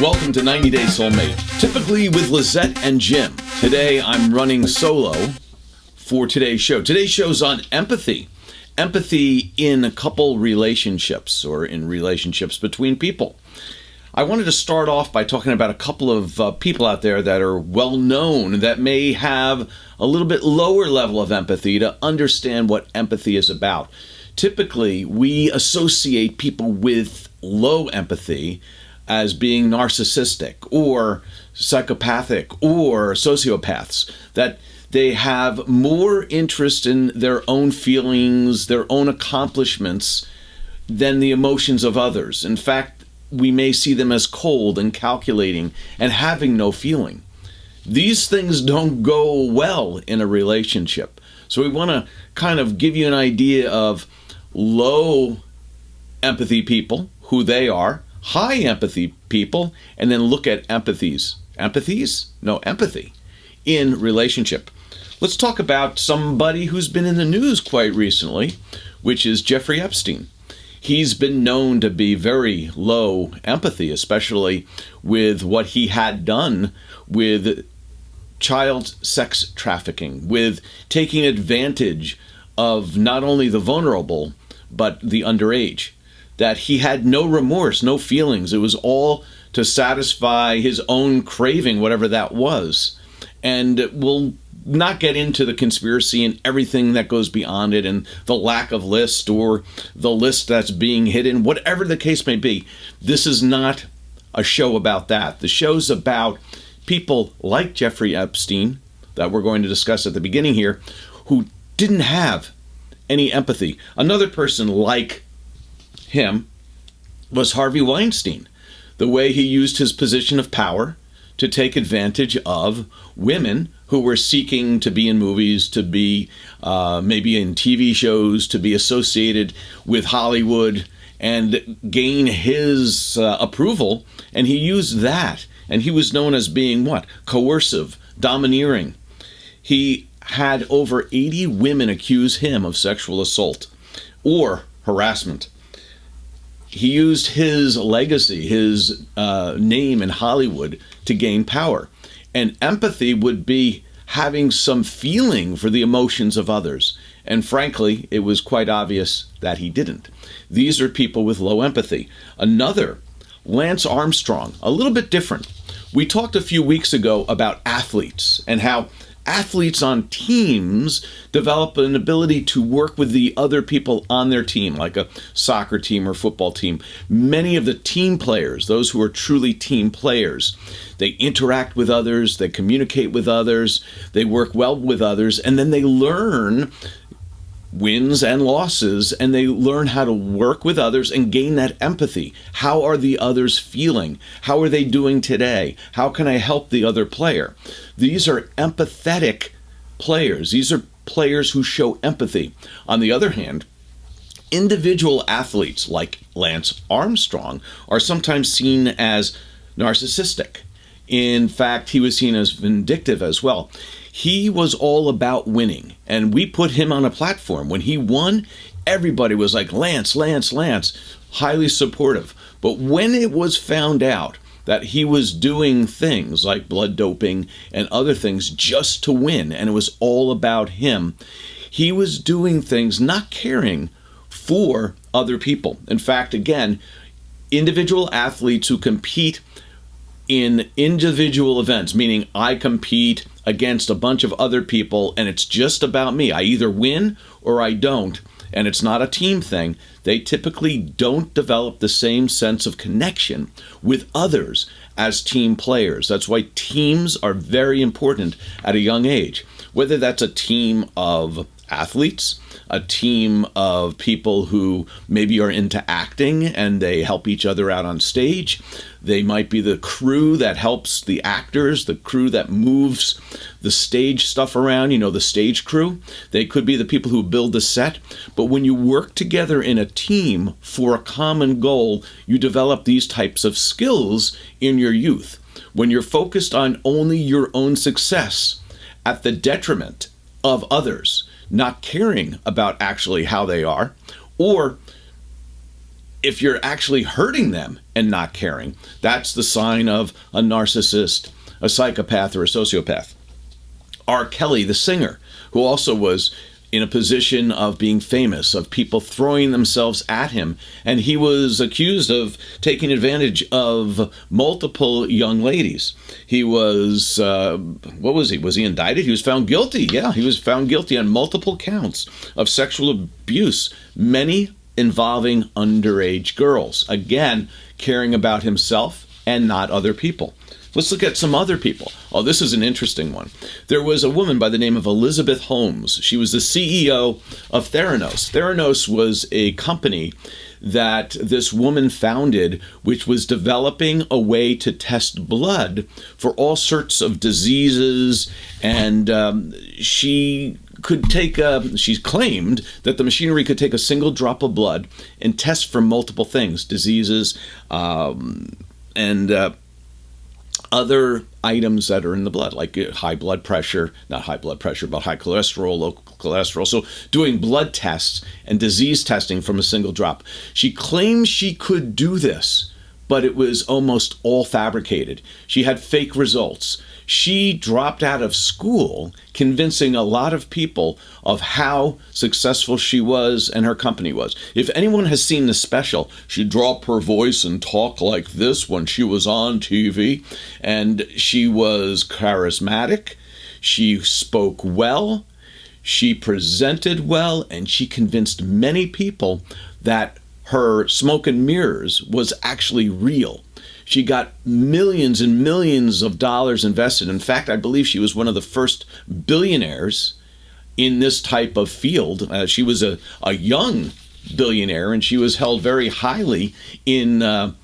Welcome to 90 Day Soulmate, typically with Lizette and Jim. Today I'm running solo for today's show. Today's show's on empathy. Empathy in couple relationships or in relationships between people. I wanted to start off by talking about a couple of people out there that are well known that may have a little bit lower level of empathy to understand what empathy is about. Typically, we associate people with low empathy as being narcissistic or psychopathic or sociopaths, that they have more interest in their own feelings, their own accomplishments, than the emotions of others. In fact, we may see them as cold and calculating and having no feeling. These things don't go well in a relationship. So we want to kind of give you an idea of low empathy people, who they are, high empathy people, and then look at empathy in relationship. Let's talk about somebody who's been in the news quite recently, which is Jeffrey Epstein. He's been known to be very low empathy, especially with what he had done with child sex trafficking, with taking advantage of not only the vulnerable, but the underage. That he had no remorse, no feelings. It was all to satisfy his own craving, whatever that was. And we'll not get into the conspiracy and everything that goes beyond it and the lack of list or the list that's being hidden, whatever the case may be. This is not a show about that. The show's about people like Jeffrey Epstein, that we're going to discuss at the beginning here, who didn't have any empathy. Another person like him was Harvey Weinstein. The way he used his position of power to take advantage of women who were seeking to be in movies, to be maybe in TV shows, to be associated with Hollywood and gain his approval. And he used that. And he was known as being what? Coercive, domineering. He had over 80 women accuse him of sexual assault or harassment. He used his legacy, his name in Hollywood to gain power. And empathy would be having some feeling for the emotions of others. And frankly, it was quite obvious that he didn't. These are people with low empathy. Another, Lance Armstrong, a little bit different. We talked a few weeks ago about athletes and how athletes on teams develop an ability to work with the other people on their team, like a soccer team or football team. Many of the team players, those who are truly team players, they interact with others, they communicate with others, they work well with others, and then they learn wins and losses, and they learn how to work with others and gain that empathy. How are the others feeling? How are they doing today? How can I help the other player? These are empathetic players. These are players who show empathy. On the other hand, individual athletes like Lance Armstrong are sometimes seen as narcissistic. In fact, he was seen as vindictive as well. He was all about winning, and we put him on a platform. When he won, everybody was like, Lance, Lance, Lance, highly supportive. But when it was found out that he was doing things like blood doping and other things just to win, and it was all about him, he was doing things not caring for other people. In fact, again, individual athletes who compete in individual events, meaning I compete against a bunch of other people and it's just about me. I either win or I don't, and it's not a team thing. They typically don't develop the same sense of connection with others as team players. That's why teams are very important at a young age. Whether that's a team of athletes, a team of people who maybe are into acting and they help each other out on stage. They might be the crew that helps the actors, the crew that moves the stage stuff around, the stage crew. They could be the people who build the set. But when you work together in a team for a common goal, you develop these types of skills in your youth. When you're focused on only your own success at the detriment of others, not caring about actually how they are, or if you're actually hurting them and not caring, that's the sign of a narcissist, a psychopath, or a sociopath. R. Kelly, the singer, who also was in a position of being famous, of people throwing themselves at him, and he was accused of taking advantage of multiple young ladies. He was, what was he? Was he indicted? He was found guilty. Yeah, he was found guilty on multiple counts of sexual abuse, many involving underage girls. Again, caring about himself and not other people. Let's look at some other people. Oh, this is an interesting one. There was a woman by the name of Elizabeth Holmes. She was the CEO of Theranos. Theranos was a company that this woman founded, which was developing a way to test blood for all sorts of diseases. And she claimed that the machinery could take a single drop of blood and test for multiple things, diseases, and other items that are in the blood, like high blood pressure, not high blood pressure, but high cholesterol, low cholesterol. So doing blood tests and disease testing from a single drop. She claims she could do this, but it was almost all fabricated. She had fake results. She dropped out of school, convincing a lot of people of how successful she was and her company was. If anyone has seen the special, she'd drop her voice and talk like this when she was on TV. And she was charismatic. She spoke well. She presented well. And she convinced many people that her smoke and mirrors was actually real. She got millions and millions of dollars invested. In fact, I believe she was one of the first billionaires in this type of field. She was a young billionaire, and she was held very highly in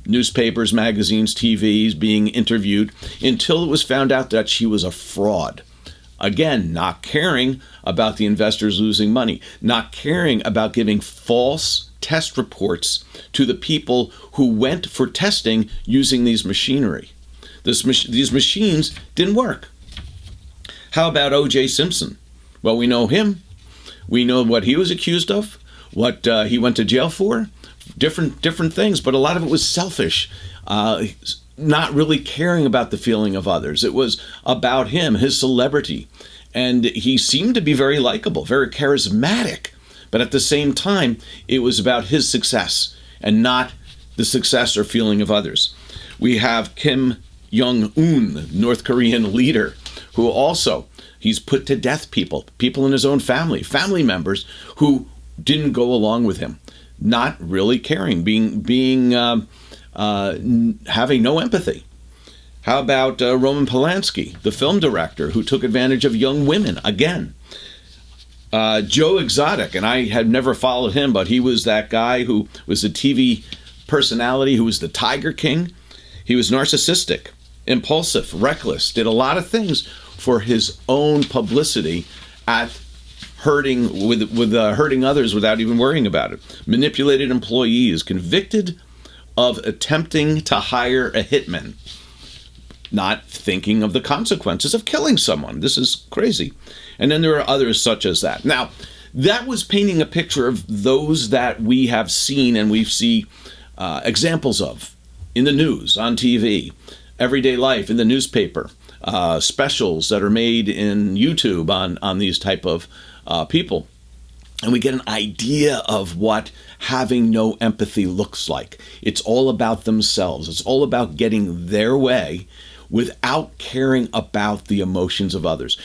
newspapers, magazines, TVs, being interviewed, until it was found out that she was a fraud. Again, not caring about the investors losing money, not caring about giving false test reports to the people who went for testing using these machinery. These machines didn't work. How about O.J. Simpson? Well, we know him. We know what he was accused of, what he went to jail for, different things, but a lot of it was selfish. Not really caring about the feeling of others. It was about him, his celebrity. And he seemed to be very likable, very charismatic. But at the same time, it was about his success and not the success or feeling of others. We have Kim Jong-un, North Korean leader, who also, he's put to death people in his own family members who didn't go along with him, not really caring, having no empathy. How about Roman Polanski, the film director who took advantage of young women again? Joe Exotic, and I had never followed him, but he was that guy who was a TV personality who was the Tiger King. He was narcissistic, impulsive, reckless, did a lot of things for his own publicity at hurting others without even worrying about it. Manipulated employees, convicted of attempting to hire a hitman, not thinking of the consequences of killing someone. This is crazy. And then there are others such as that. Now, that was painting a picture of those that we have seen and we see examples of in the news, on TV, everyday life, in the newspaper, specials that are made in YouTube on these type of people. And we get an idea of what having no empathy looks like. It's all about themselves. It's all about getting their way without caring about the emotions of others.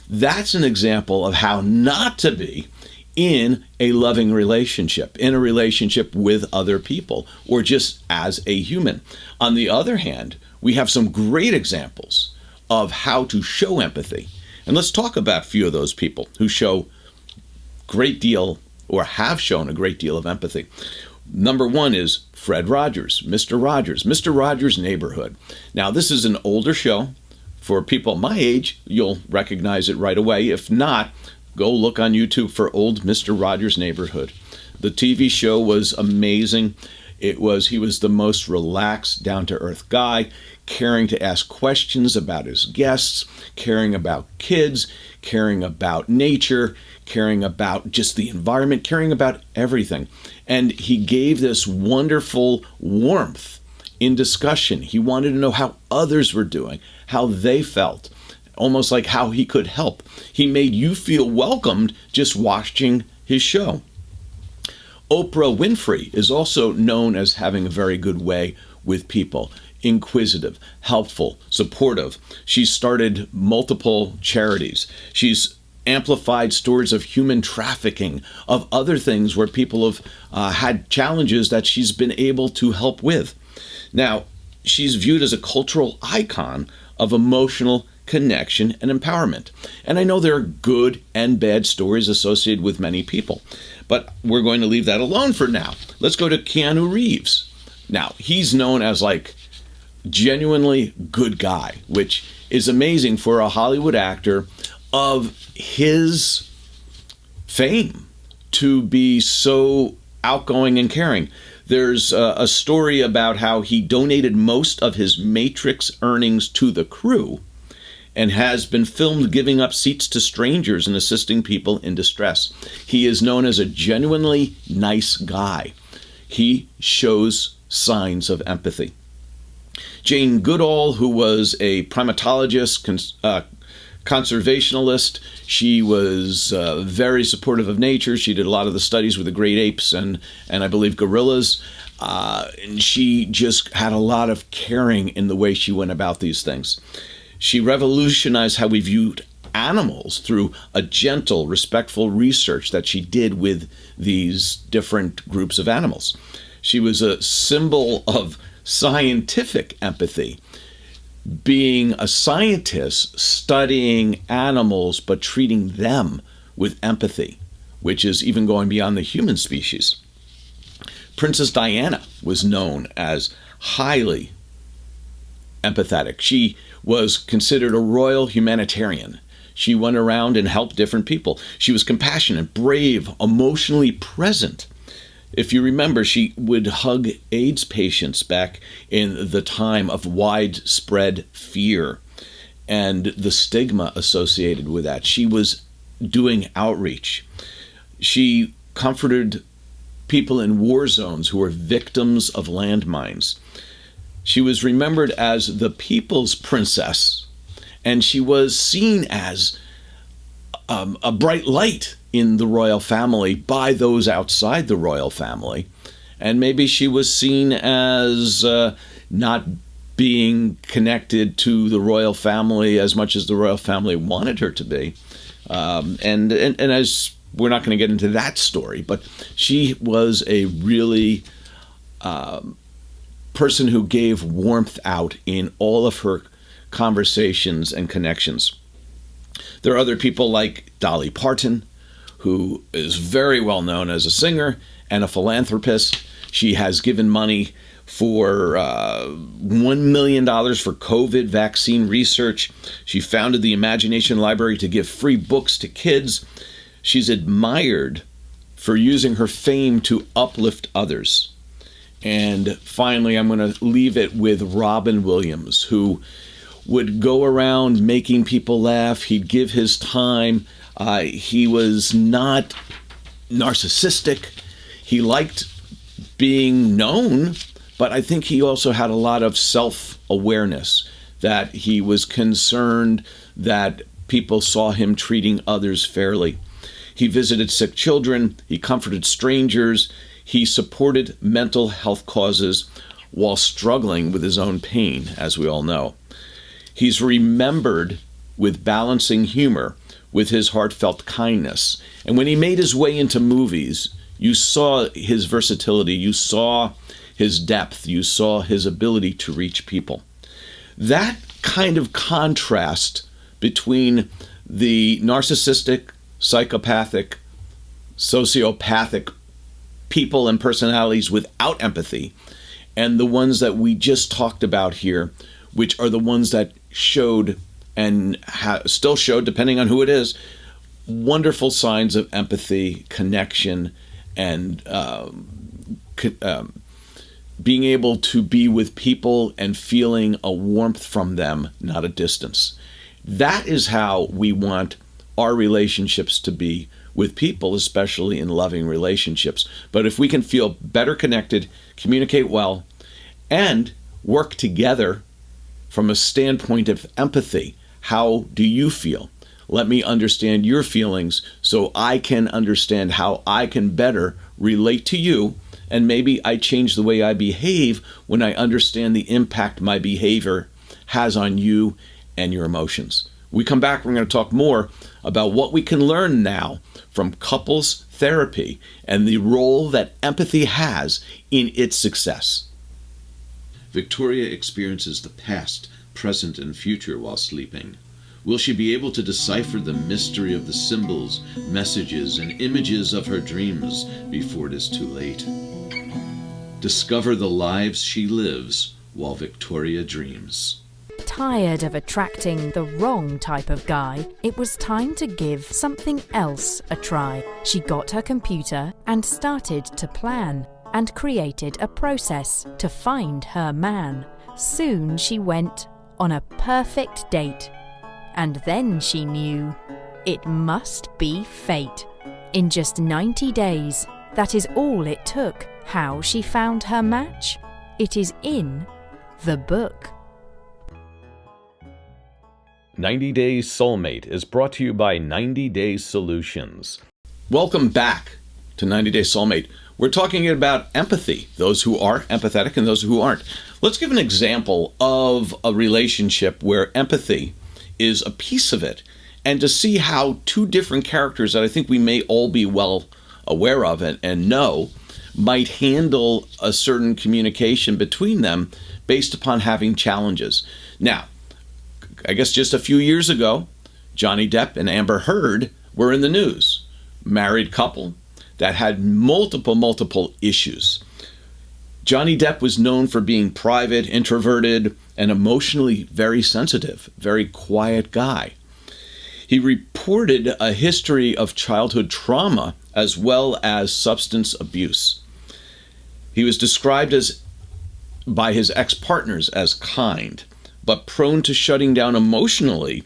That's an example of how not to be in a loving relationship, in a relationship with other people, or just as a human. On the other hand, we have some great examples of how to show empathy. And let's talk about a few of those people who show great deal or have shown a great deal of empathy. Number one is Fred Rogers, Mr. Rogers' Neighborhood. Now, this is an older show. For people my age, you'll recognize it right away. If not, go look on YouTube for old Mr. Rogers' Neighborhood. The TV show was amazing. He was the most relaxed, down-to-earth guy, caring to ask questions about his guests, caring about kids, caring about nature, caring about just the environment, caring about everything. And he gave this wonderful warmth in discussion. He wanted to know how others were doing, how they felt, almost like how he could help. He made you feel welcomed just watching his show. Oprah Winfrey is also known as having a very good way with people. Inquisitive, helpful, supportive. She's started multiple charities. She's amplified stories of human trafficking, of other things where people have had challenges that she's been able to help with. Now, she's viewed as a cultural icon of emotional connection and empowerment. And I know there are good and bad stories associated with many people, but we're going to leave that alone for now. Let's go to Keanu Reeves. Now, he's known as like genuinely good guy, which is amazing for a Hollywood actor of his fame to be so outgoing and caring. There's a story about how he donated most of his Matrix earnings to the crew and has been filmed giving up seats to strangers and assisting people in distress. He is known as a genuinely nice guy. He shows signs of empathy. Jane Goodall, who was a primatologist, conservationalist, she was very supportive of nature. She did a lot of the studies with the great apes and I believe gorillas. And she just had a lot of caring in the way she went about these things. She revolutionized how we viewed animals through a gentle, respectful research that she did with these different groups of animals. She was a symbol of scientific empathy, being a scientist studying animals but treating them with empathy, which is even going beyond the human species. Princess Diana was known as highly empathetic. She was considered a royal humanitarian. She went around and helped different people. She was compassionate, brave, emotionally present. If you remember, she would hug AIDS patients back in the time of widespread fear and the stigma associated with that. She was doing outreach. She comforted people in war zones who were victims of landmines. She was remembered as the people's princess, and she was seen as a bright light in the royal family by those outside the royal family. And maybe she was seen as not being connected to the royal family as much as the royal family wanted her to be. And as we're not going to get into that story, but she was a really person who gave warmth out in all of her conversations and connections. There are other people like Dolly Parton, who is very well known as a singer and a philanthropist. She has given money for $1 million for COVID vaccine research. She founded the Imagination Library to give free books to kids. She's admired for using her fame to uplift others. And finally, I'm going to leave it with Robin Williams, who would go around making people laugh. He'd give his time. He was not narcissistic. He liked being known, but I think he also had a lot of self-awareness, that he was concerned that people saw him treating others fairly. He visited sick children. He comforted strangers. He supported mental health causes while struggling with his own pain, as we all know. He's remembered with balancing humor with his heartfelt kindness. And when he made his way into movies, you saw his versatility, you saw his depth, you saw his ability to reach people. That kind of contrast between the narcissistic, psychopathic, sociopathic people and personalities without empathy, and the ones that we just talked about here, which are the ones that showed and still show, depending on who it is, wonderful signs of empathy, connection, and being able to be with people and feeling a warmth from them, not a distance. That is how we want our relationships to be with people, especially in loving relationships. But if we can feel better connected, communicate well, and work together from a standpoint of empathy, how do you feel? Let me understand your feelings so I can understand how I can better relate to you, and maybe I change the way I behave when I understand the impact my behavior has on you and your emotions. We come back, we're going to talk more about what we can learn now from couples therapy and the role that empathy has in its success. Victoria experiences the past, present, and future while sleeping. Will she be able to decipher the mystery of the symbols, messages, and images of her dreams before it is too late? Discover the lives she lives while Victoria dreams. Tired of attracting the wrong type of guy, it was time to give something else a try. She got her computer and started to plan, and created a process to find her man. Soon she went on a perfect date. And then she knew it must be fate. In just 90 days, that is all it took. How she found her match? It is in the book. 90 Days Soulmate is brought to you by 90 Days Solutions. Welcome back to 90 Days Soulmate. We're talking about empathy, those who are empathetic and those who aren't. Let's give an example of a relationship where empathy is a piece of it, and to see how two different characters that I think we may all be well aware of and know might handle a certain communication between them based upon having challenges. Now, I guess just a few years ago, Johnny Depp and Amber Heard were in the news. Married couple that had multiple issues. Johnny Depp was known for being private, introverted, and emotionally very sensitive, very quiet guy. He reported a history of childhood trauma as well as substance abuse. He was described by his ex-partners as kind, but prone to shutting down emotionally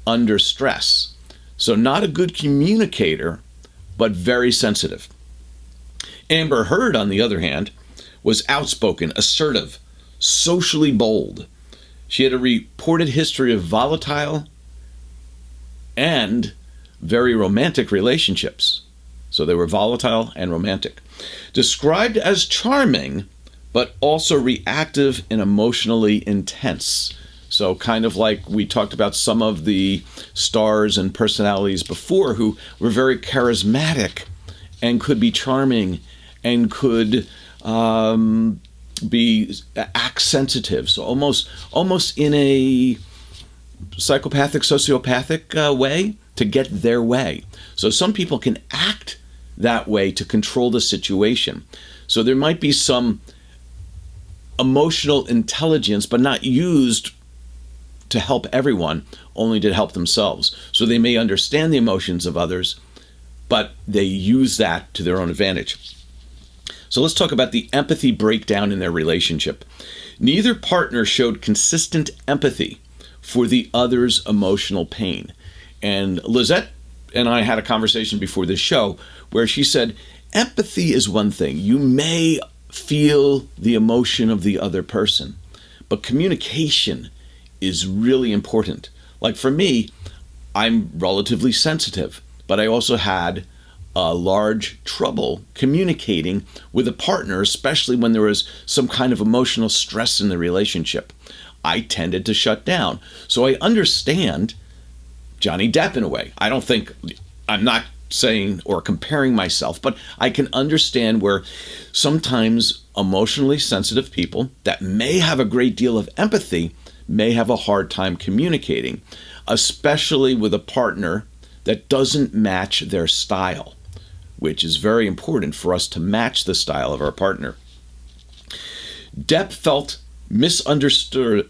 under stress. So not a good communicator, but very sensitive. Amber Heard, on the other hand, was outspoken, assertive, socially bold. She had a reported history of volatile and very romantic relationships. So they were volatile and romantic. Described as charming, but also reactive and emotionally intense. So kind of like we talked about some of the stars and personalities before who were very charismatic and could be charming and could be act sensitive. So almost in a psychopathic, sociopathic way to get their way. So some people can act that way to control the situation. So there might be some emotional intelligence, but not used to help everyone, only to help themselves. So they may understand the emotions of others, but they use that to their own advantage. So let's talk about the empathy breakdown in their relationship. Neither partner showed consistent empathy for the other's emotional pain. And Lizette and I had a conversation before this show where she said, empathy is one thing. You may feel the emotion of the other person, but communication is really important. Like for me, I'm relatively sensitive, but I also had a large trouble communicating with a partner, especially when there was some kind of emotional stress in the relationship. I tended to shut down. So I understand Johnny Depp in a way. I'm not saying or comparing myself, but I can understand where sometimes emotionally sensitive people that may have a great deal of empathy may have a hard time communicating, especially with a partner that doesn't match their style, which is very important for us to match the style of our partner. Depp felt misunderstood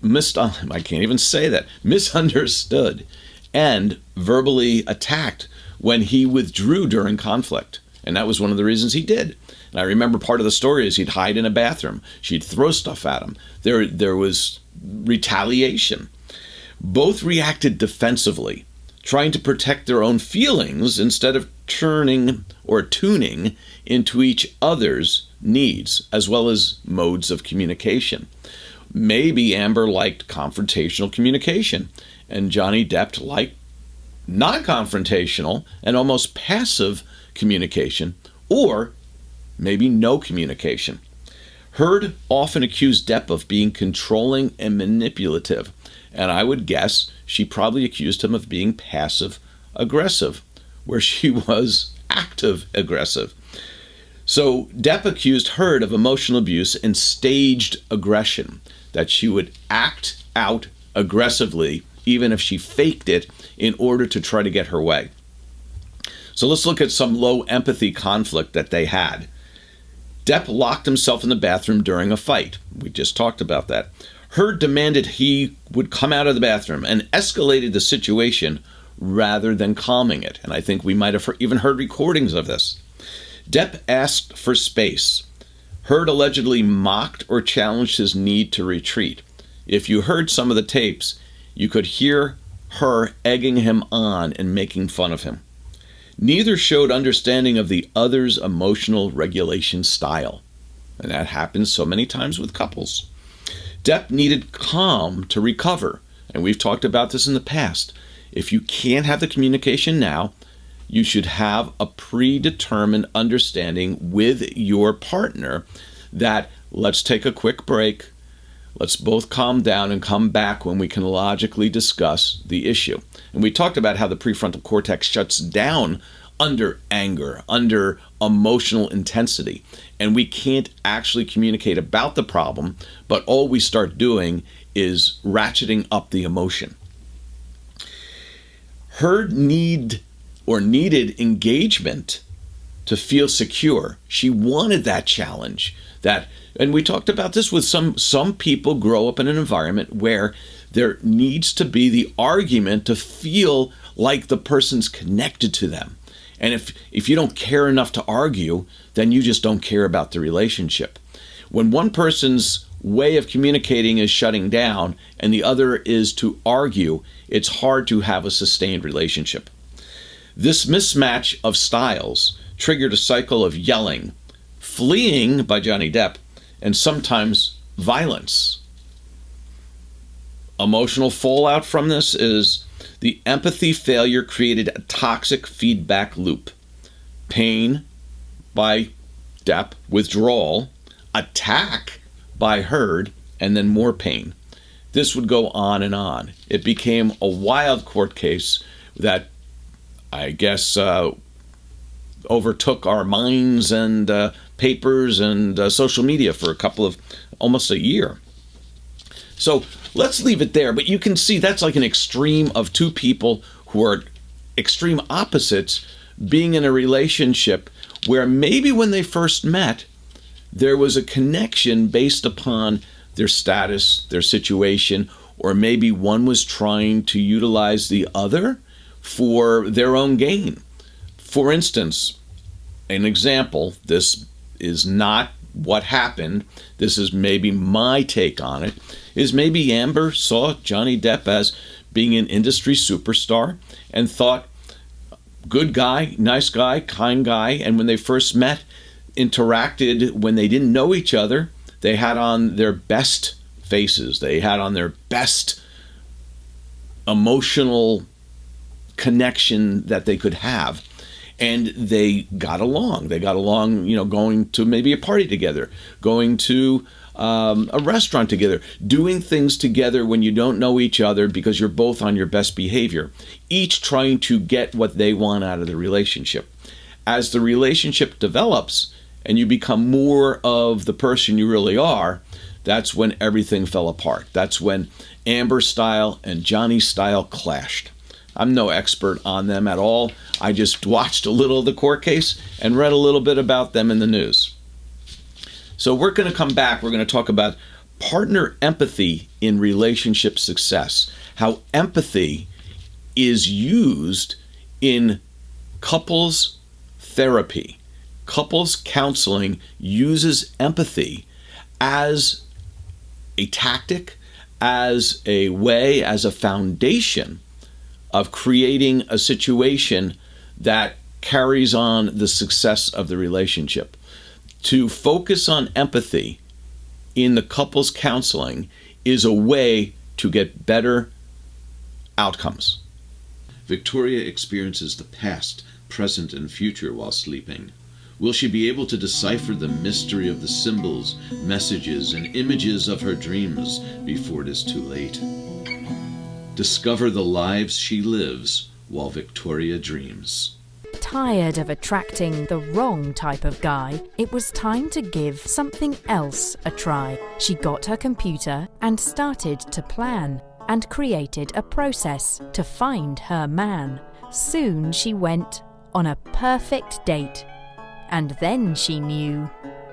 and verbally attacked when he withdrew during conflict. And that was one of the reasons he did. And I remember part of the story is he'd hide in a bathroom. She'd throw stuff at him. There was retaliation. Both reacted defensively, trying to protect their own feelings instead of turning or tuning into each other's needs, as well as modes of communication. Maybe Amber liked confrontational communication, and Johnny Depp liked non-confrontational and almost passive communication, or maybe no communication. Heard often accused Depp of being controlling and manipulative, and I would guess she probably accused him of being passive-aggressive, where she was active-aggressive. So Depp accused Heard of emotional abuse and staged aggression, that she would act out aggressively even if she faked it in order to try to get her way. So let's look at some low empathy conflict that they had. Depp locked himself in the bathroom during a fight. We just talked about that. Heard demanded he would come out of the bathroom and escalated the situation rather than calming it. And I think we might have even heard recordings of this. Depp asked for space. Heard allegedly mocked or challenged his need to retreat. If you heard some of the tapes, you could hear her egging him on and making fun of him. Neither showed understanding of the other's emotional regulation style. And that happens so many times with couples. Depp needed calm to recover. And we've talked about this in the past. If you can't have the communication now, you should have a predetermined understanding with your partner that let's take a quick break. Let's both calm down and come back when we can logically discuss the issue. And we talked about how the prefrontal cortex shuts down under anger, under emotional intensity. And we can't actually communicate about the problem, but all we start doing is ratcheting up the emotion. Heard needed engagement to feel secure. She wanted that challenge. And we talked about this with some people grow up in an environment where there needs to be the argument to feel like the person's connected to them. And if you don't care enough to argue, then you just don't care about the relationship. When one person's way of communicating is shutting down and the other is to argue, it's hard to have a sustained relationship. This mismatch of styles triggered a cycle of yelling, fleeing by Johnny Depp, and sometimes violence. Emotional fallout from this is the empathy failure created a toxic feedback loop. Pain by Depp, withdrawal, attack by Heard, and then more pain. This would go on and on. It became a wild court case that I guess overtook our minds and papers and social media for almost a year. So let's leave it there. But you can see that's like an extreme of two people who are extreme opposites being in a relationship where maybe when they first met, there was a connection based upon their status, their situation, or maybe one was trying to utilize the other for their own gain. For instance, an example, this is not what happened, this is maybe my take on it, is maybe Amber saw Johnny Depp as being an industry superstar and thought, good guy, nice guy, kind guy, and when they first met, interacted when they didn't know each other, they had on their best faces, they had on their best emotional connection that they could have. And they got along. They got along, going to maybe a party together, going to a restaurant together, doing things together when you don't know each other because you're both on your best behavior, each trying to get what they want out of the relationship. As the relationship develops and you become more of the person you really are, that's when everything fell apart. That's when Amber's style and Johnny's style clashed. I'm no expert on them at all. I just watched a little of the court case and read a little bit about them in the news. So we're going to come back. We're going to talk about partner empathy in relationship success, how empathy is used in couples therapy. couples counseling uses empathy as a tactic, as a way, as a foundation of creating a situation that carries on the success of the relationship. To focus on empathy in the couples counseling is a way to get better outcomes. Victoria experiences the past, present, and future while sleeping. Will she be able to decipher the mystery of the symbols, messages, and images of her dreams before it is too late? Discover the lives she lives while Victoria dreams. Tired of attracting the wrong type of guy, it was time to give something else a try. She got her computer and started to plan and created a process to find her man. Soon she went on a perfect date. And then she knew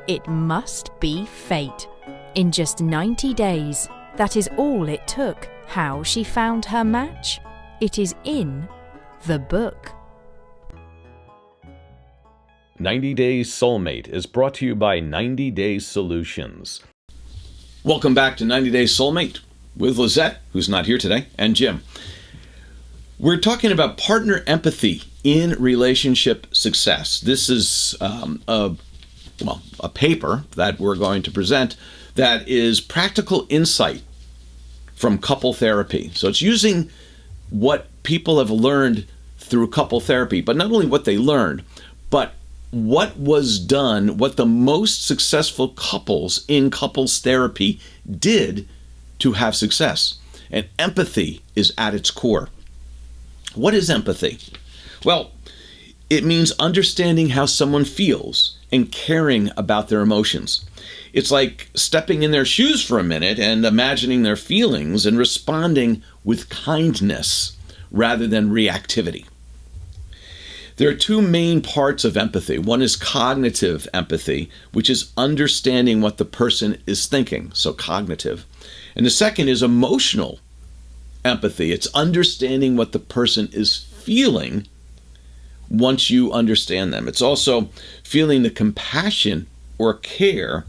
it must be fate. In just 90 days, that is all it took. How she found her match? It is in the book. 90 Days Soulmate is brought to you by 90 Days Solutions. Welcome back to 90 Days Soulmate with Lizette, who's not here today, and Jim. We're talking about partner empathy in relationship success. This is a paper that we're going to present that is practical insight from couple therapy. So it's using what people have learned through couple therapy, but not only what they learned, but what was done, what the most successful couples in couples therapy did to have success. And empathy is at its core. What is empathy? Well, it means understanding how someone feels and caring about their emotions. It's like stepping in their shoes for a minute and imagining their feelings and responding with kindness rather than reactivity. There are two main parts of empathy. One is cognitive empathy, which is understanding what the person is thinking, so cognitive. And the second is emotional empathy. It's understanding what the person is feeling once you understand them. It's also feeling the compassion or care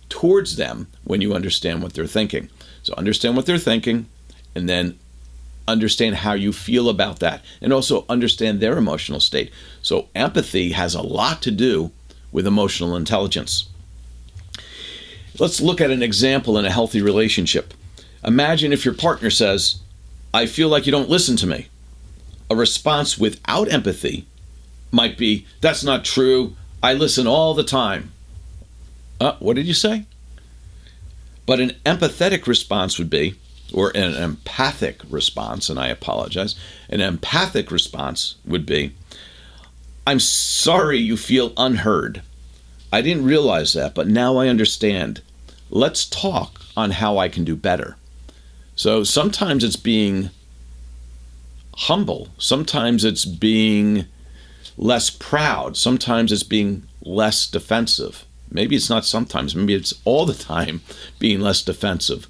towards them when you understand what they're thinking. So understand what they're thinking, and then understand how you feel about that, and also understand their emotional state. So empathy has a lot to do with emotional intelligence. Let's look at an example in a healthy relationship. Imagine if your partner says, "I feel like you don't listen to me." A response without empathy might be, "That's not true. I listen all the time." What did you say? But an empathetic response would be, or an empathic response, and I apologize, an empathic response would be, "I'm sorry you feel unheard. I didn't realize that, but now I understand. Let's talk on how I can do better." So sometimes it's being humble. Sometimes it's being less proud. Sometimes it's being less defensive. Maybe it's not sometimes. Maybe it's all the time being less defensive.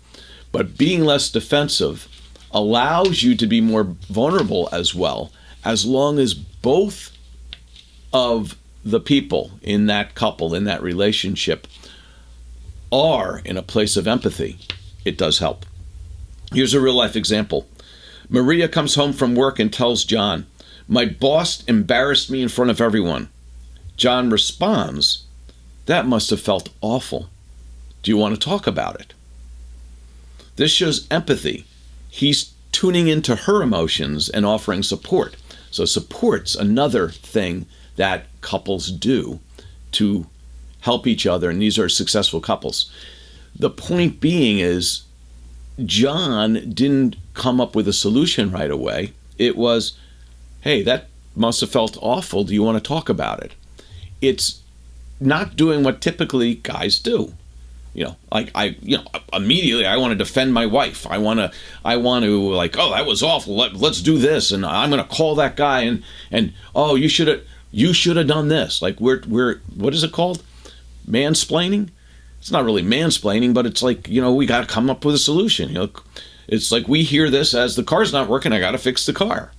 But being less defensive allows you to be more vulnerable as well, as long as both of the people in that couple, in that relationship, are in a place of empathy. It does help. Here's a real life example. Maria comes home from work and tells John, "My boss embarrassed me in front of everyone." John responds, "That must have felt awful. Do you want to talk about it?" This shows empathy. He's tuning into her emotions and offering support. So support's another thing that couples do to help each other, and these are successful couples. The point being is, John didn't come up with a solution right away. It was, "Hey, that must have felt awful. Do you want to talk about it?" It's not doing what typically guys do. Immediately I want to defend my wife. I want to like, "Oh, that was awful. Let's do this, and I'm going to call that guy and oh, you should have done this." Like we're what is it called? Mansplaining? It's not really mansplaining, but it's like, we got to come up with a solution. It's like we hear this as, "The car's not working, I got to fix the car."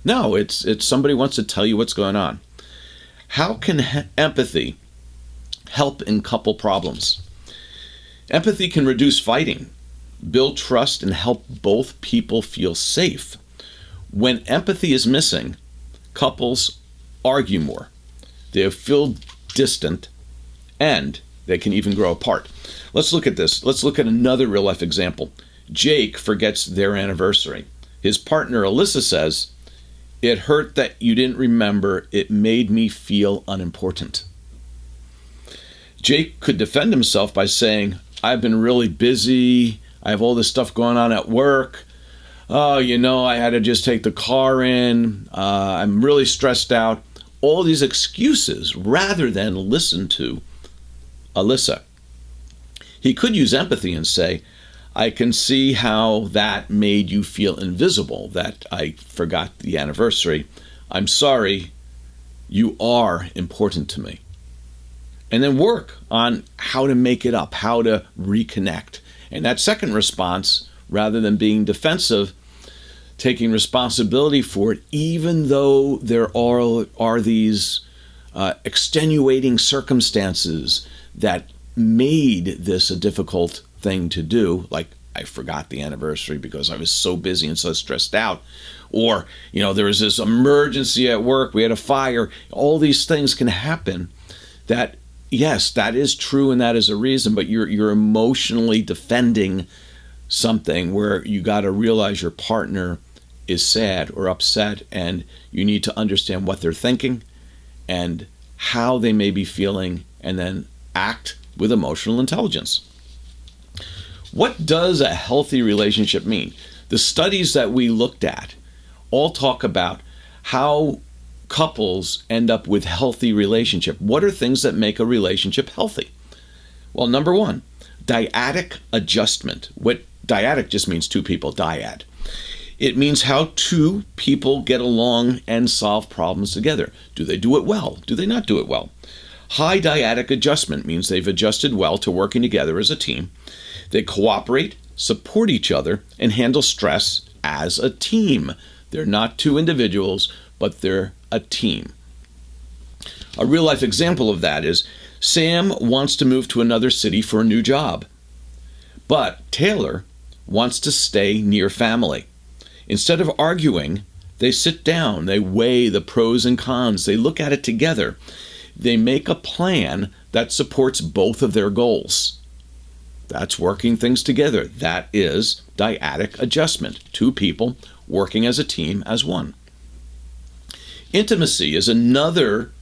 No, it's somebody wants to tell you what's going on. How can empathy help in couple problems? Empathy can reduce fighting, build trust, and help both people feel safe. When empathy is missing, couples argue more. They feel distant, and they can even grow apart. Let's look at this. Let's look at another real-life example. Jake forgets their anniversary. His partner, Alyssa, says, "It hurt that you didn't remember. It made me feel unimportant." Jake could defend himself by saying, "I've been really busy. I have all this stuff going on at work. Oh, I had to just take the car in. I'm really stressed out." All these excuses rather than listen to Alyssa. He could use empathy and say, "I can see how that made you feel invisible, that I forgot the anniversary. I'm sorry. You are important to me." And then work on how to make it up, how to reconnect. And that second response, rather than being defensive, taking responsibility for it, even though there are these extenuating circumstances that made this a difficult thing to do, like I forgot the anniversary because I was so busy and so stressed out, or there was this emergency at work, we had a fire. All these things can happen that, yes, that is true and that is a reason, but you're emotionally defending something where you got to realize your partner is sad or upset, and you need to understand what they're thinking and how they may be feeling, and then act with emotional intelligence. What does a healthy relationship mean? The studies that we looked at all talk about how couples end up with healthy relationship. What are things that make a relationship healthy? Well, number one, dyadic adjustment. What dyadic just means two people, dyad. It means how two people get along and solve problems together. Do they do it well? Do they not do it well? High dyadic adjustment means they've adjusted well to working together as a team. They cooperate, support each other, and handle stress as a team. They're not two individuals, but they're a team. A real-life example of that is Sam wants to move to another city for a new job, but Taylor wants to stay near family. Instead of arguing, they sit down, they weigh the pros and cons, they look at it together. They make a plan that supports both of their goals. That's working things together. That is dyadic adjustment. Two people working as a team as one. Intimacy is another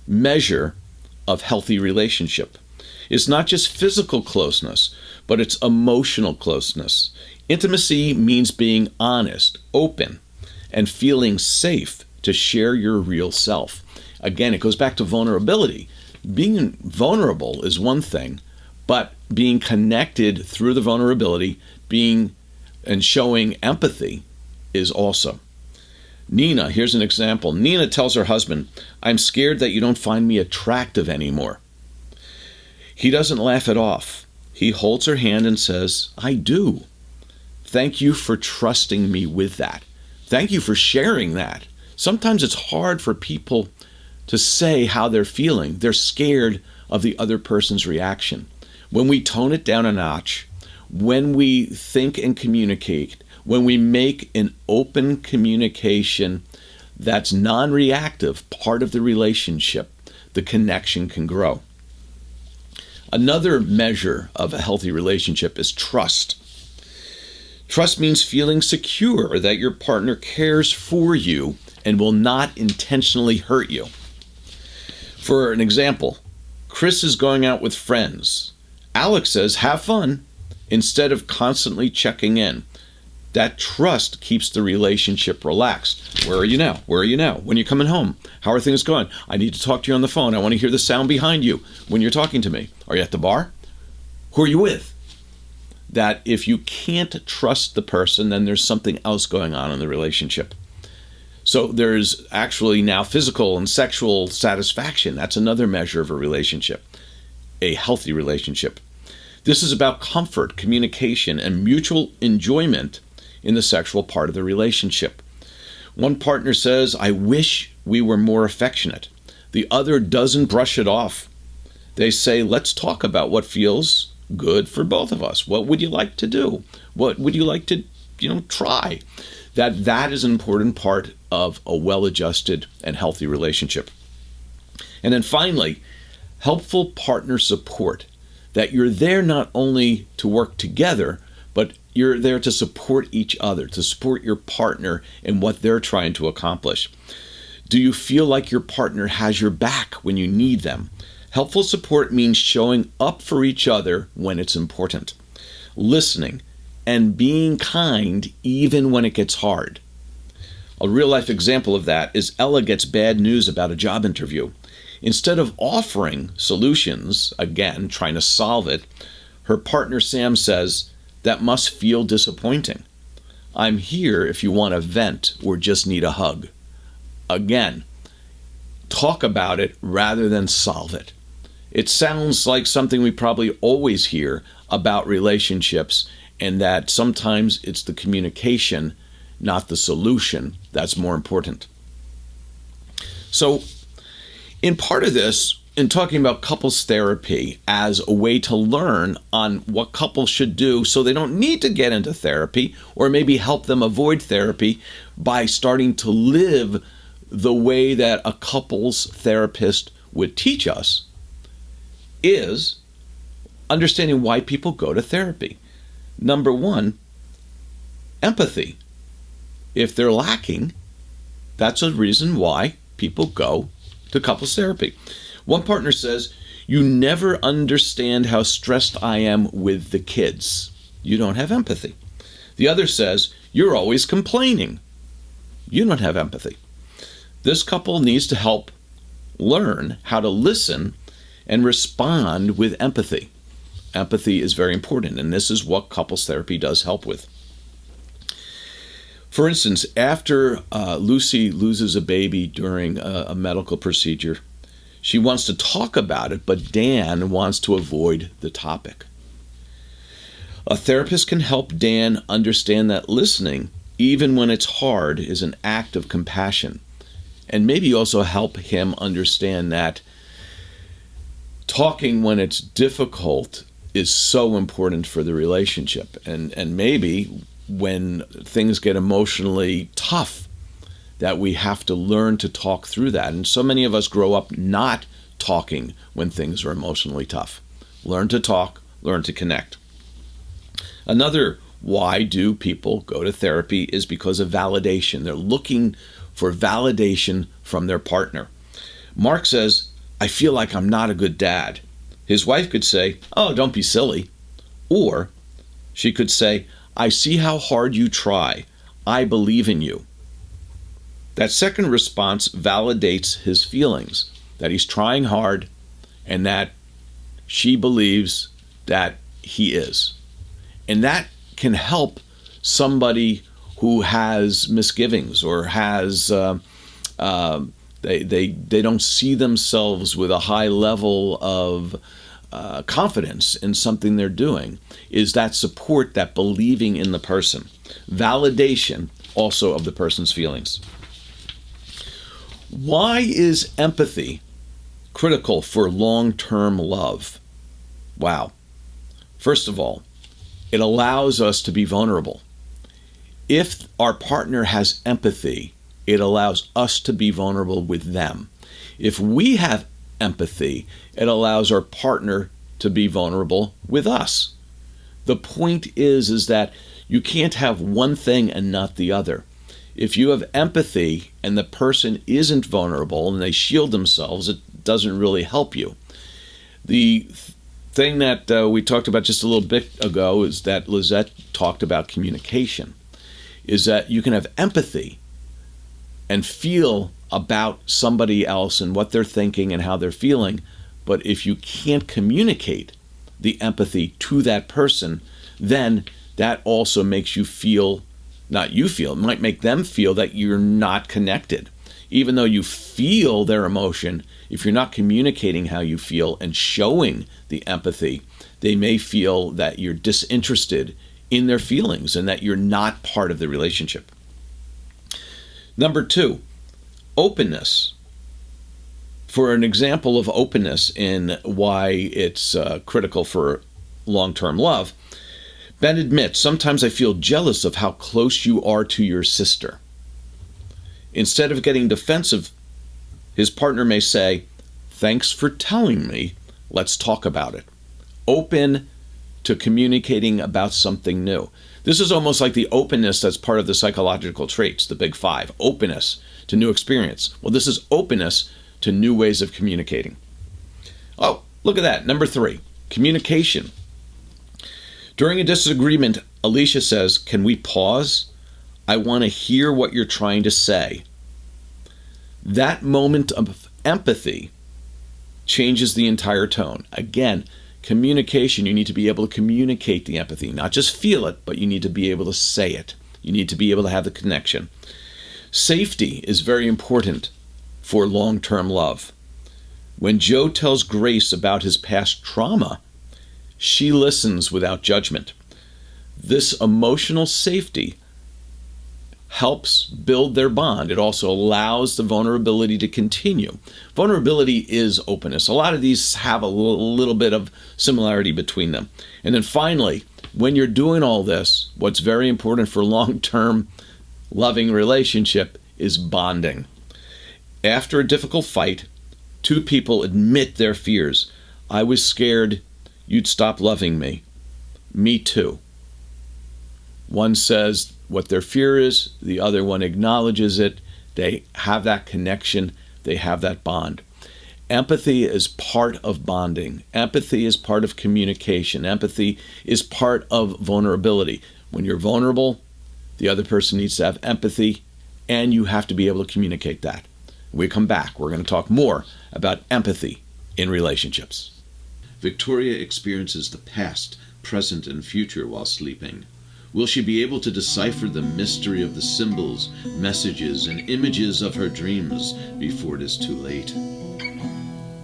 measure of healthy relationship. It's not just physical closeness, but it's emotional closeness. Intimacy means being honest, open, and feeling safe to share your real self. Again, it goes back to vulnerability. Being vulnerable is one thing, but being connected through the vulnerability, being and showing empathy is also. Nina, here's an example. Nina tells her husband, "I'm scared that you don't find me attractive anymore." He doesn't laugh it off. He holds her hand and says, "I do. Thank you for trusting me with that. Thank you for sharing that." Sometimes it's hard for people to say how they're feeling. They're scared of the other person's reaction. When we tone it down a notch, when we think and communicate, when we make an open communication that's non-reactive part of the relationship, the connection can grow. Another measure of a healthy relationship is trust. Trust means feeling secure that your partner cares for you and will not intentionally hurt you. For an example, Chris is going out with friends. Alex says, "Have fun," instead of constantly checking in. That trust keeps the relationship relaxed. Where are you now? Where are you now? When are you coming home? How are things going? I need to talk to you on the phone. I want to hear the sound behind you when you're talking to me. Are you at the bar? Who are you with? That if you can't trust the person, then there's something else going on in the relationship. So there's actually now physical and sexual satisfaction. That's another measure of a relationship, a healthy relationship. This is about comfort, communication, and mutual enjoyment in the sexual part of the relationship. One partner says, "I wish we were more affectionate." The other doesn't brush it off. They say, let's talk about what feels good for both of us. What would you like to do? What would you like to, try? That is an important part of a well-adjusted and healthy relationship. And then finally, helpful partner support. That you're there not only to work together, but you're there to support each other, to support your partner in what they're trying to accomplish. Do you feel like your partner has your back when you need them? Helpful support means showing up for each other when it's important, listening, and being kind even when it gets hard. A real-life example of that is Ella gets bad news about a job interview. Instead of offering solutions, again, trying to solve it, her partner Sam says, "That must feel disappointing. I'm here if you want to vent or just need a hug." Again, talk about it rather than solve it. It sounds like something we probably always hear about relationships, and that sometimes it's the communication, not the solution, that's more important. So, in part of this, in talking about couples therapy as a way to learn on what couples should do so they don't need to get into therapy, or maybe help them avoid therapy by starting to live the way that a couples therapist would teach us, is understanding why people go to therapy. Number one, empathy. If they're lacking, that's a reason why people go to couples therapy. One partner says, "You never understand how stressed I am with the kids." You don't have empathy. The other says, "You're always complaining." You don't have empathy. This couple needs to help learn how to listen and respond with empathy. Empathy is very important, and this is what couples therapy does help with. For instance, after Lucy loses a baby during a medical procedure, she wants to talk about it, but Dan wants to avoid the topic. A therapist can help Dan understand that listening, even when it's hard, is an act of compassion. And maybe also help him understand that talking when it's difficult is so important for the relationship. And maybe when things get emotionally tough, that we have to learn to talk through that. And so many of us grow up not talking when things are emotionally tough. Learn to talk, learn to connect. Another why do people go to therapy is because of validation. They're looking for validation from their partner. Mark says, "I feel like I'm not a good dad." His wife could say, "Oh, don't be silly." Or she could say, "I see how hard you try. I believe in you." That second response validates his feelings, that he's trying hard and that she believes that he is. And that can help somebody who has misgivings or has they don't see themselves with a high level of confidence in something they're doing, is that support, that believing in the person. Validation also of the person's feelings. Why is empathy critical for long-term love? Wow. First of all, it allows us to be vulnerable. If our partner has empathy, it allows us to be vulnerable with them. If we have empathy, it allows our partner to be vulnerable with us. The point is that you can't have one thing and not the other. If you have empathy and the person isn't vulnerable and they shield themselves, it doesn't really help you. The thing that we talked about just a little bit ago is that Lizette talked about communication, is that you can have empathy and feel about somebody else and what they're thinking and how they're feeling, but if you can't communicate the empathy to that person, then that also makes you feel, not you feel, it might make them feel that you're not connected. Even though you feel their emotion, if you're not communicating how you feel and showing the empathy, they may feel that you're disinterested in their feelings and that you're not part of the relationship. Number 2, openness. For an example of openness in why it's critical for long-term love, Ben admits, sometimes I feel jealous of how close you are to your sister. Instead of getting defensive, his partner may say, thanks for telling me, let's talk about it. Open to communicating about something new. This is almost like the openness that's part of the psychological traits, the big five. Openness to new experience. Well, this is openness to new ways of communicating. Oh, look at that. Number 3, communication. During a disagreement, Alicia says, can we pause? I want to hear what you're trying to say. That moment of empathy changes the entire tone. Again, communication, you need to be able to communicate the empathy, not just feel it, but you need to be able to say it. You need to be able to have the connection. Safety is very important for long-term love. When Joe tells Grace about his past trauma, she listens without judgment. This emotional safety helps build their bond. It also allows the vulnerability to continue. Vulnerability is openness. A lot of these have a little bit of similarity between them. And then finally, when you're doing all this, what's very important for long-term loving relationship is bonding. After a difficult fight, 2 people admit their fears. I was scared you'd stop loving me. Me too. One says what their fear is, the other one acknowledges it. They have that connection, they have that bond. Empathy is part of bonding. Empathy is part of communication. Empathy is part of vulnerability. When you're vulnerable, the other person needs to have empathy, and you have to be able to communicate that. When we come back, we're going to talk more about empathy in relationships. Victoria experiences the past, present, and future while sleeping. Will she be able to decipher the mystery of the symbols, messages, and images of her dreams before it is too late?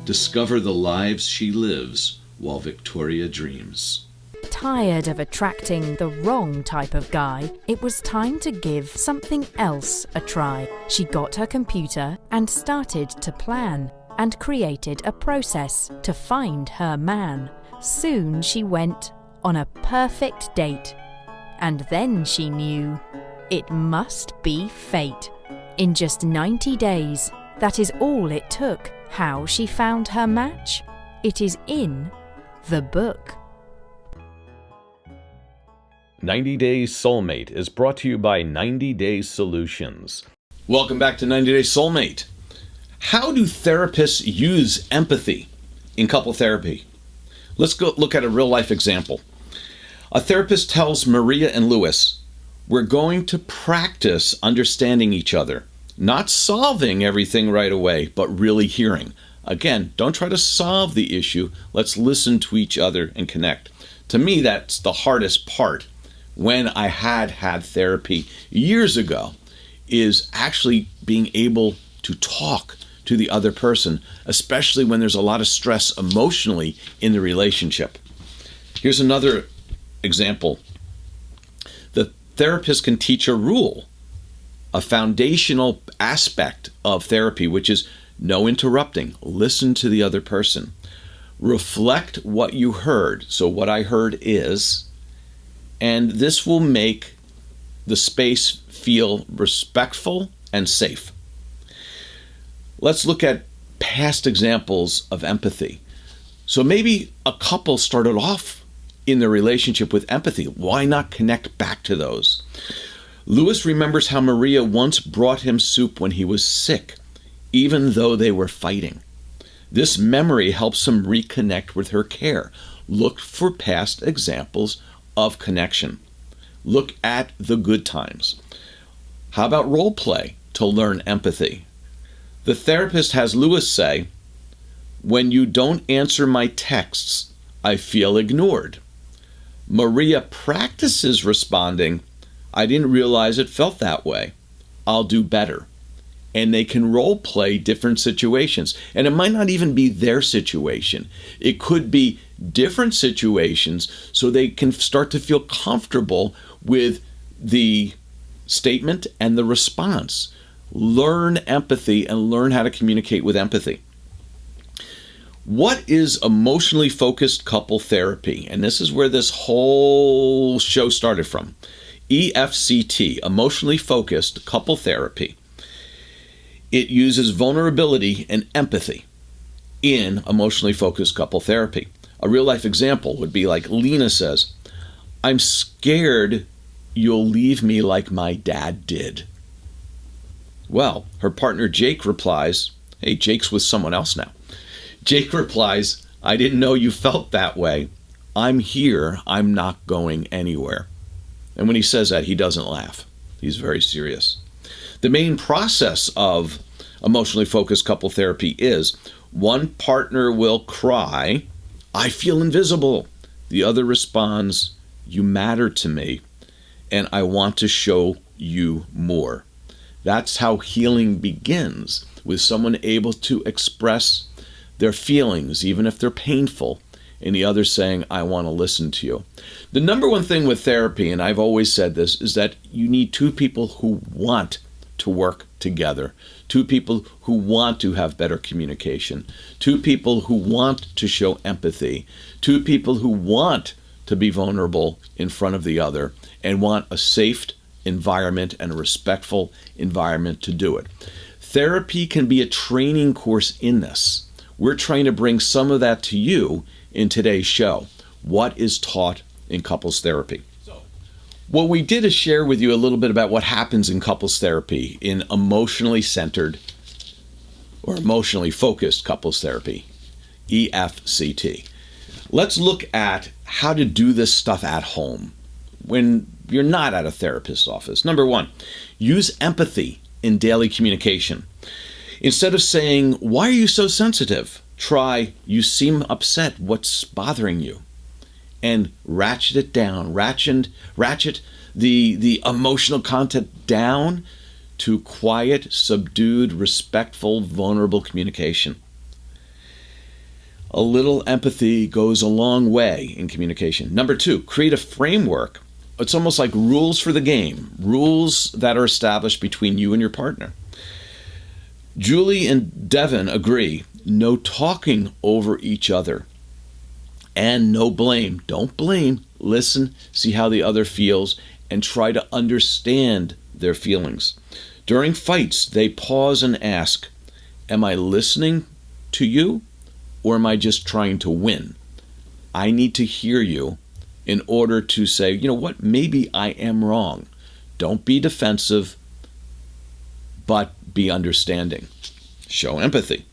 Discover the lives she lives while Victoria dreams. Tired of attracting the wrong type of guy, it was time to give something else a try. She got her computer and started to plan, and created a process to find her man. Soon she went on a perfect date. And then she knew it must be fate. In just 90 days, that is all it took. How she found her match? It is in the book. 90 Days Soulmate is brought to you by 90 Days Solutions. Welcome back to 90 Days Soulmate. How do therapists use empathy in couple therapy? Let's go look at a real life example. A therapist tells Maria and Louis, we're going to practice understanding each other, not solving everything right away, but really hearing. Again, don't try to solve the issue. Let's listen to each other and connect. To me, that's the hardest part when I had therapy years ago, is actually being able to talk to the other person, especially when there's a lot of stress emotionally in the relationship. Here's another example. The therapist can teach a rule, a foundational aspect of therapy, which is no interrupting. Listen to the other person. Reflect what you heard. So what I heard is, and this will make the space feel respectful and safe. Let's look at past examples of empathy. So maybe a couple started off in their relationship with empathy. Why not connect back to those? Louis remembers how Maria once brought him soup when he was sick, even though they were fighting. This memory helps him reconnect with her care. Look for past examples of connection. Look at the good times. How about role play to learn empathy? The therapist has Louis say, when you don't answer my texts, I feel ignored. Maria practices responding, I didn't realize it felt that way. I'll do better. And they can role play different situations. And it might not even be their situation. It could be different situations so they can start to feel comfortable with the statement and the response. Learn empathy and learn how to communicate with empathy. What is emotionally focused couple therapy? And this is where this whole show started from. EFCT, emotionally focused couple therapy. It uses vulnerability and empathy in emotionally focused couple therapy. A real life example would be like Lena says, I'm scared you'll leave me like my dad did. Well, her partner Jake replies, hey, Jake's with someone else now. Jake replies, I didn't know you felt that way. I'm here. I'm not going anywhere. And when he says that, he doesn't laugh. He's very serious. The main process of emotionally focused couple therapy is one partner will cry, I feel invisible. The other responds, you matter to me, and I want to show you more. That's how healing begins, with someone able to express their feelings, even if they're painful, and the other saying, I want to listen to you. The number one thing with therapy, and I've always said this, is that you need two people who want to work together, two people who want to have better communication, two people who want to show empathy, two people who want to be vulnerable in front of the other and want a safe environment and a respectful environment to do it. Therapy can be a training course in this. We're trying to bring some of that to you in today's show. What is taught in couples therapy? What we did is share with you a little bit about what happens in couples therapy in emotionally centered or emotionally focused couples therapy, EFCT. Let's look at how to do this stuff at home when you're not at a therapist's office. Number one, use empathy in daily communication. Instead of saying, why are you so sensitive? Try, you seem upset. What's bothering you? And ratchet it down, ratchet the emotional content down to quiet, subdued, respectful, vulnerable communication. A little empathy goes a long way in communication. Number two, create a framework. It's almost like rules for the game, rules that are established between you and your partner. Julie and Devin agree, no talking over each other. And no blame. Don't blame. Listen, see how the other feels, and try to understand their feelings. During fights, they pause and ask, am I listening to you, or am I just trying to win? I need to hear you in order to say, you know what, maybe I am wrong. Don't be defensive, but be understanding. Show empathy.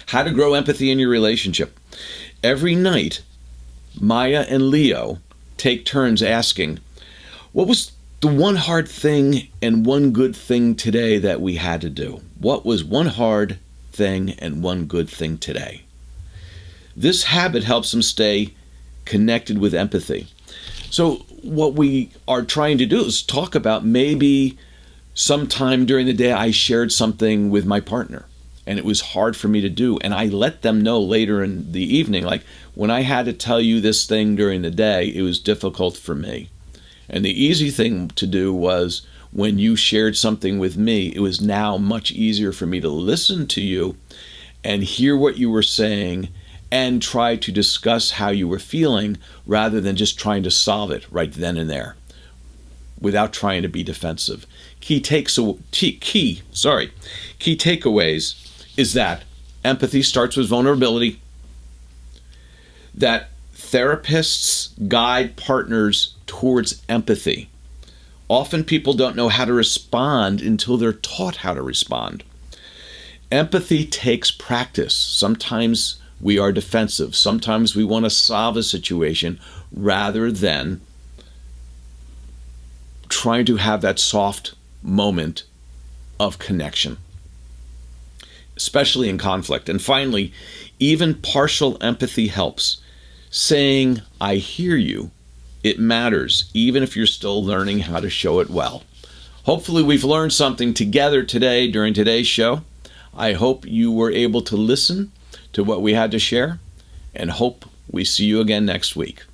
How to grow empathy in your relationship. Every night, Maya and Leo take turns asking, what was the one hard thing and one good thing today that we had to do? What was one hard thing and one good thing today? This habit helps them stay connected with empathy. So what we are trying to do is talk about maybe sometime during the day I shared something with my partner and it was hard for me to do. And I let them know later in the evening, like, when I had to tell you this thing during the day, it was difficult for me. And the easy thing to do was when you shared something with me, it was now much easier for me to listen to you and hear what you were saying and try to discuss how you were feeling rather than just trying to solve it right then and there without trying to be defensive. Key takeaways is that empathy starts with vulnerability, that therapists guide partners towards empathy. Often people don't know how to respond until they're taught how to respond. Empathy takes practice. Sometimes we are defensive. Sometimes we want to solve a situation rather than trying to have that soft moment of connection, especially in conflict. And finally, even partial empathy helps. Saying, I hear you, it matters, even if you're still learning how to show it well. Hopefully we've learned something together today during today's show. I hope you were able to listen to what we had to share, and hope we see you again next week.